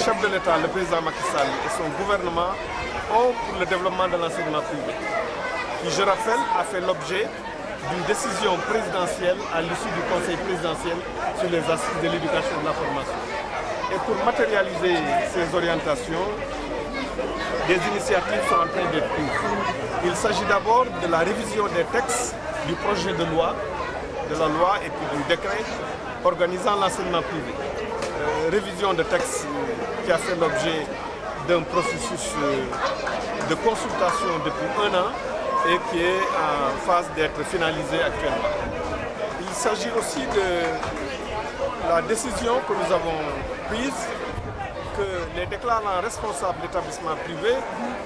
Le chef de l'État, le président Macky Sall et son gouvernement ont pour le développement de l'enseignement privé, qui, je rappelle, a fait l'objet d'une décision présidentielle à l'issue du Conseil présidentiel sur les assises de l'éducation et de la formation. Et pour matérialiser ces orientations, des initiatives sont en train d'être prises. Il s'agit d'abord de la révision des textes du projet de loi, et puis du décret organisant l'enseignement privé. Révision de texte qui a fait l'objet d'un processus de consultation depuis 1 an et qui est en phase d'être finalisé actuellement. Il s'agit aussi de la décision que nous avons prise que les déclarants responsables d'établissements privés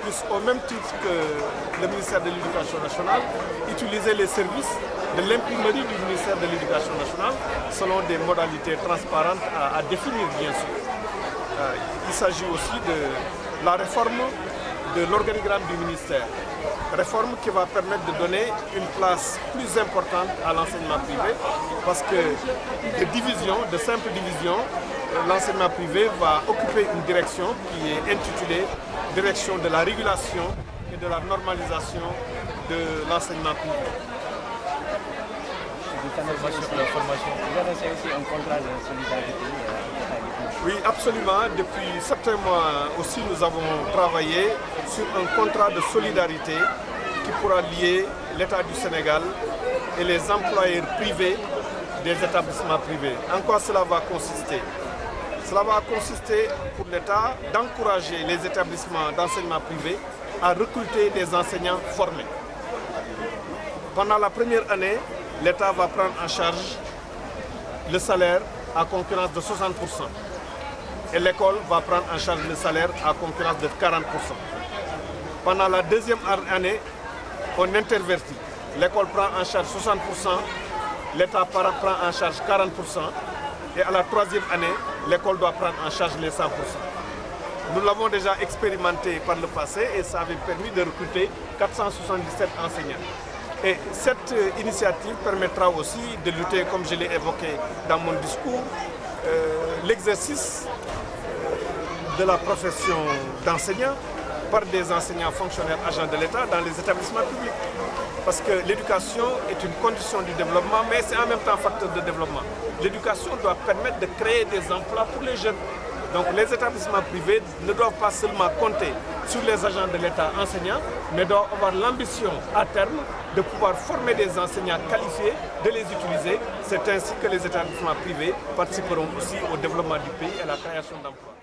puissent, au même titre que le ministère de l'Éducation nationale, utiliser les services de l'imprimerie du ministère de l'Éducation nationale selon des modalités transparentes à définir, bien sûr. Il s'agit aussi de la réforme de l'organigramme du ministère, réforme qui va permettre de donner une place plus importante à l'enseignement privé parce que de simple division, l'enseignement privé va occuper une direction qui est intitulée Direction de la régulation et de la normalisation de l'enseignement privé. Vous annoncez aussi un contrat de solidarité. Oui, absolument. Depuis certains mois aussi, nous avons travaillé sur un contrat de solidarité qui pourra lier l'État du Sénégal et les employeurs privés des établissements privés. En quoi cela va consister? Cela va consister pour l'État d'encourager les établissements d'enseignement privé à recruter des enseignants formés. Pendant la première année, l'État va prendre en charge le salaire à concurrence de 60%. Et l'école va prendre en charge le salaire à concurrence de 40%. Pendant la deuxième année, on intervertit. L'école prend en charge 60%, l'État prend en charge 40%. Et à la troisième année, l'école doit prendre en charge les 100%. Nous l'avons déjà expérimenté par le passé et ça avait permis de recruter 477 enseignants. Et cette initiative permettra aussi de lutter, comme je l'ai évoqué dans mon discours, l'exercice de la profession d'enseignant par des enseignants fonctionnaires agents de l'État dans les établissements publics. Parce que l'éducation est une condition du développement, mais c'est en même temps un facteur de développement. L'éducation doit permettre de créer des emplois pour les jeunes. Donc les établissements privés ne doivent pas seulement compter sur les agents de l'État enseignants, mais doivent avoir l'ambition à terme de pouvoir former des enseignants qualifiés, de les utiliser. C'est ainsi que les établissements privés participeront aussi au développement du pays et à la création d'emplois.